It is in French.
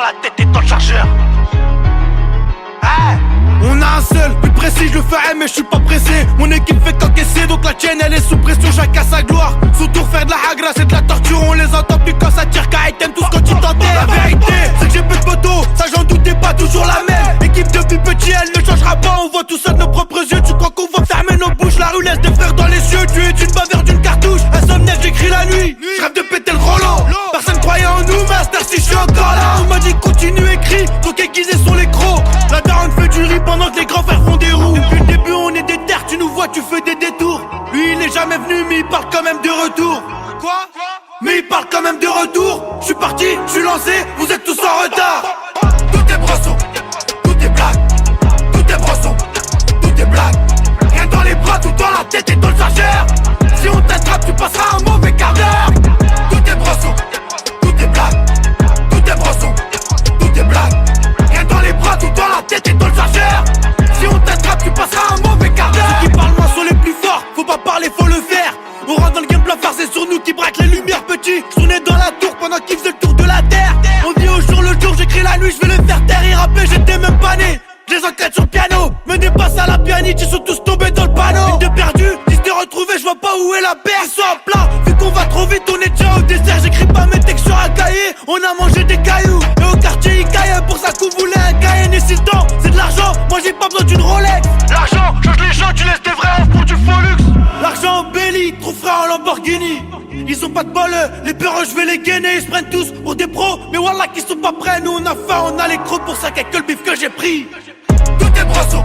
la tête et dans le chargeur. On a un seul, plus précis, je le ferai mais je suis pas pressé. Mon équipe fait qu'encaisser, donc la tienne elle est sous pression, chacun sa gloire. Sous tour faire de la hagra, c'est de la torture, on les entend plus quand ça tire, car ils t'aiment tous quand ils t'enterrent. La vérité, c'est que j'ai peu de photos, ça j'en doutais pas, toujours la même. Équipe depuis petit, elle ne changera pas, on voit tout ça de nos propres yeux. Tu crois qu'on va fermer nos bouches, la rue laisse des frères dans les cieux. Tu es une bavure d'une cartouche, insomniaque j'écris la nuit. Je rêve de péter le rollo, personne croyait en nous, master si je suis encore là. On m'a dit continue écrit, donc aiguisés sont les crocs. La daronne fait du riz pendant que les grands frères font des roues. Depuis le début on est des terres, tu nous vois, tu fais des détours. Lui il est jamais venu mais il parle quand même de retour. Quoi? Mais il parle quand même de retour. Je suis parti, je suis lancé, vous êtes tous en retard. Tout est brosson, tout est blague. Tout est brosson, tout est blague. Rien dans les bras, tout dans la tête et dans le chargeur. Si on t'attrape tu passeras un mauvais quart d'heure. Tout est brosson, tout est blague. Tout est brosson, tout est blague. Rien dans les bras, tout dans la tête et dans le chargeur. Si on t'attrape tu passeras un mauvais quart d'heure. Ceux qui parlent moins sont les plus forts, faut pas parler, faut le faire. On rentre dans le game plan phare, c'est sur nous qui braque les lumières petits. J'tournais dans la tour pendant qu'il faisait le tour de la terre. On vit au jour le jour, j'écris la nuit, je vais le faire taire. Ils rappaient, j'étais même pas né. Je les encadre sur le piano, me dépasse à la pianiste, ils sont tous tombés dans le panneau. Une de perdu, 10 de retrouvés, je vois pas où est la paire. Ils sont à plat, vu qu'on va trop vite, on est déjà au dessert. J'écris pas mes textes sur un cahier, on a mangé des cailloux. Et au quartier ils caillent, pour ça qu'on voulait un Cayenne. Et si le temps, c'est de l'argent, moi j'ai pas besoin d'une Rolex. L'argent, change les gens, tu laisses tes vrais off pour du faux luxe. L'argent embellit, trop frais en Lamborghini. Ils ont pas de bol, les peureux je vais les gainer. Ils se prennent tous pour des pros, mais wallah qu'ils sont pas prêts. Nous on a faim, on a les crocs, pour ça qu'il y a que le bif que j'ai pris. Tout est brosson,